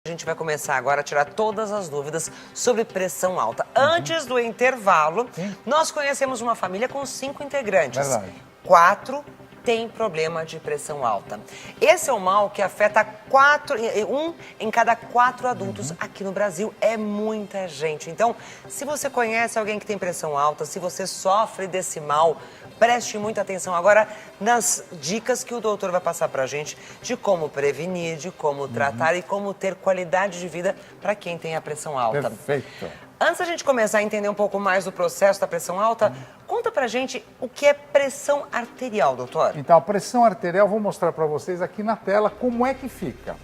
A gente vai começar agora a tirar todas as dúvidas sobre pressão alta. Antes do intervalo, nós conhecemos uma família com 5 integrantes. Verdade. 4 têm problema de pressão alta. Esse é um mal que afeta 1 em cada 4 adultos aqui no Brasil. É muita gente. Então, se você conhece alguém que tem pressão alta, se você sofre desse mal, preste muita atenção agora nas dicas que o doutor vai passar pra gente de como prevenir, de como tratar e como ter qualidade de vida para quem tem a pressão alta. Perfeito. Antes da gente começar a entender um pouco mais do processo da pressão alta, conta pra gente o que é pressão arterial, doutor. Então, a pressão arterial, vou mostrar para vocês aqui na tela como é que fica.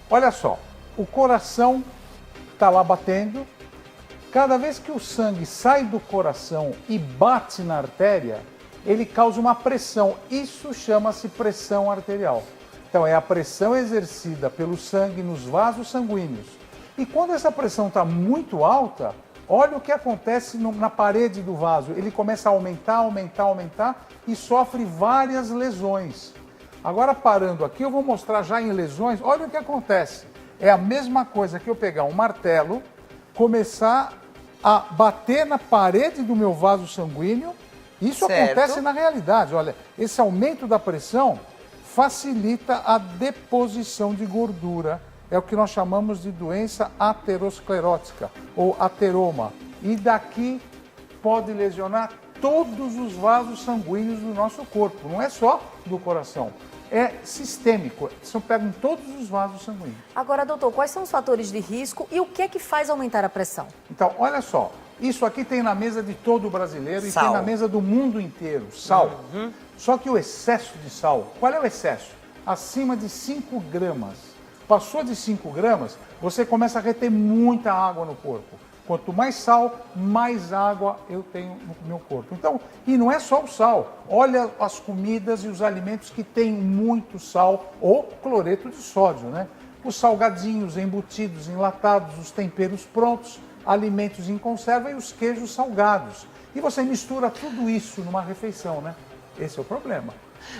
Olha só, o coração está lá batendo. Cada vez que o sangue sai do coração e bate na artéria, ele causa uma pressão. Isso chama-se pressão arterial. Então, é a pressão exercida pelo sangue nos vasos sanguíneos. E quando essa pressão está muito alta, olha o que acontece na parede do vaso. Ele começa a aumentar, aumentar, aumentar e sofre várias lesões. Agora, parando aqui, eu vou mostrar já em lesões. Olha o que acontece. É a mesma coisa que eu pegar um martelo, começar a bater na parede do meu vaso sanguíneo. Isso acontece na realidade. Olha, esse aumento da pressão facilita a deposição de gordura. É o que nós chamamos de doença aterosclerótica ou ateroma. E daqui pode lesionar todos os vasos sanguíneos do nosso corpo. Não é só do coração, é sistêmico. Isso pega em todos os vasos sanguíneos. Agora, doutor, quais são os fatores de risco e o que é que faz aumentar a pressão? Então, olha só. Isso aqui tem na mesa de todo brasileiro e Sal. tem na mesa do mundo inteiro. Sal. Só que o excesso de sal, qual é o excesso? Acima de 5 gramas. Passou de 5 gramas, você começa a reter muita água no corpo. Quanto mais sal, mais água eu tenho no meu corpo. Então, e não é só o sal. Olha as comidas e os alimentos que têm muito sal ou cloreto de sódio, né? Os salgadinhos, embutidos, enlatados, os temperos prontos, alimentos em conserva e os queijos salgados. E você mistura tudo isso numa refeição, né? Esse é o problema.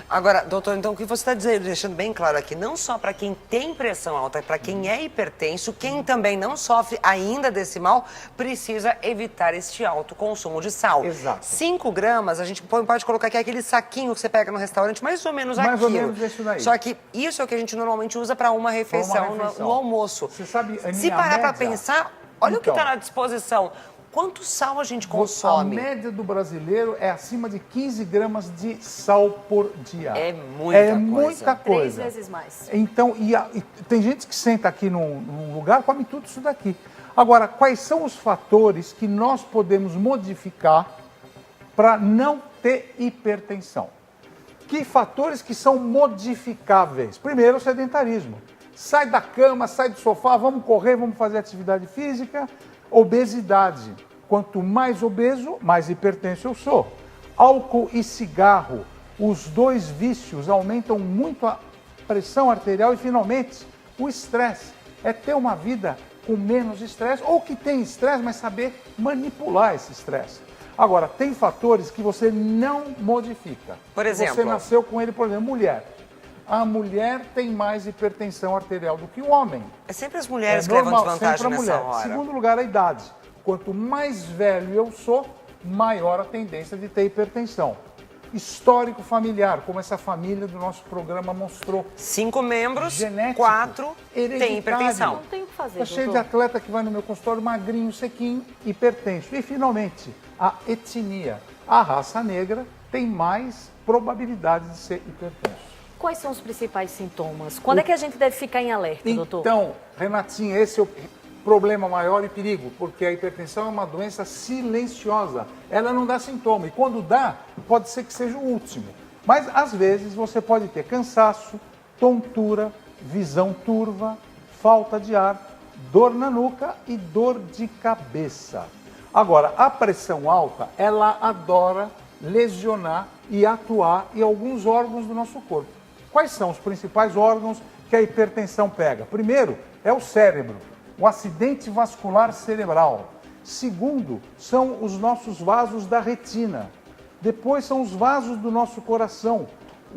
Agora, doutor, então o que você está deixando bem claro aqui, não só para quem tem pressão alta, para quem é hipertenso, quem também não sofre ainda desse mal, precisa evitar este alto consumo de sal. Exato. 5 gramas, a gente pode colocar aqui aquele saquinho que você pega no restaurante, mais ou menos Mais ou aquilo. menos isso daí. Só que isso é o que a gente normalmente usa para uma refeição, no almoço. Você sabe, Aninha, se parar para média... pensar, olha o que Então, está na disposição. Quanto sal a gente consome? A média do brasileiro é acima de 15 gramas de sal por dia. É muita coisa. 3 vezes mais. Então, e tem gente que senta aqui num lugar e come tudo isso daqui. Agora, quais são os fatores que nós podemos modificar para não ter hipertensão? Que fatores que são modificáveis? Primeiro, o sedentarismo. Sai da cama, sai do sofá, vamos correr, vamos fazer atividade física. Obesidade. Quanto mais obeso, mais hipertenso eu sou. Álcool e cigarro. Os dois vícios aumentam muito a pressão arterial e, finalmente, o estresse. É ter uma vida com menos estresse ou que tem estresse, mas saber manipular esse estresse. Agora, tem fatores que você não modifica. Por exemplo? Você nasceu com ele, por exemplo, mulher. A mulher tem mais hipertensão arterial do que o homem. É sempre as mulheres que levam desvantagem sempre a nessa mulher. hora. Segundo lugar, a idade. Quanto mais velho eu sou, maior a tendência de ter hipertensão. Histórico familiar, como essa família do nosso programa mostrou. 5 membros, Genético, 4 hereditário. têm hipertensão. Não tem o que fazer, Está cheio de doutor. atleta que vai no meu consultório magrinho, sequinho, hipertenso. E, finalmente, a etnia. A raça negra tem mais probabilidade de ser hipertenso. Quais são os principais sintomas? Quando é que a gente deve ficar em alerta, doutor? Então, Renatinha, esse é o problema maior e perigo, porque a hipertensão é uma doença silenciosa. Ela não dá sintoma e quando dá, pode ser que seja o último. Mas, às vezes, você pode ter cansaço, tontura, visão turva, falta de ar, dor na nuca e dor de cabeça. Agora, a pressão alta, ela adora lesionar e atuar em alguns órgãos do nosso corpo. Quais são os principais órgãos que a hipertensão pega? Primeiro, é o cérebro, o acidente vascular cerebral. Segundo, são os nossos vasos da retina. Depois são os vasos do nosso coração.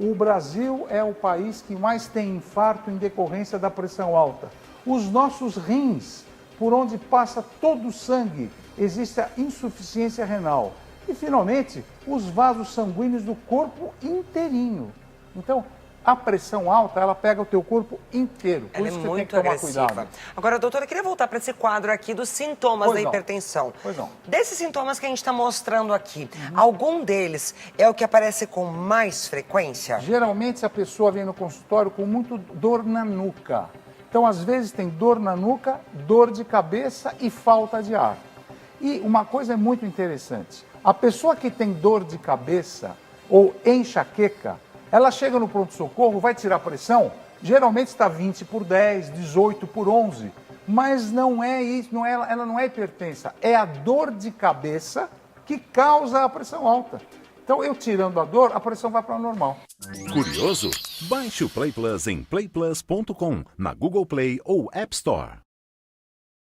O Brasil é o país que mais tem infarto em decorrência da pressão alta. Os nossos rins, por onde passa todo o sangue, existe a insuficiência renal. E, finalmente, os vasos sanguíneos do corpo inteirinho. Então, a pressão alta, ela pega o teu corpo inteiro. Por Ela isso é que você tem muito que tomar agressiva. cuidado. Agora, doutora, eu queria voltar para esse quadro aqui dos sintomas Pois da não. hipertensão. Pois não. Desses sintomas que a gente está mostrando aqui, algum deles é o que aparece com mais frequência? Geralmente, a pessoa vem no consultório com muito dor na nuca. Então, às vezes, tem dor na nuca, dor de cabeça e falta de ar. E uma coisa é muito interessante. A pessoa que tem dor de cabeça ou enxaqueca, ela chega no pronto-socorro, vai tirar a pressão, geralmente está 20 por 10, 18 por 11, mas não é isso, ela não é hipertensa, é a dor de cabeça que causa a pressão alta. Então, eu tirando a dor, a pressão vai para o normal. Curioso? Baixe o Play Plus em playplus.com, na Google Play ou App Store.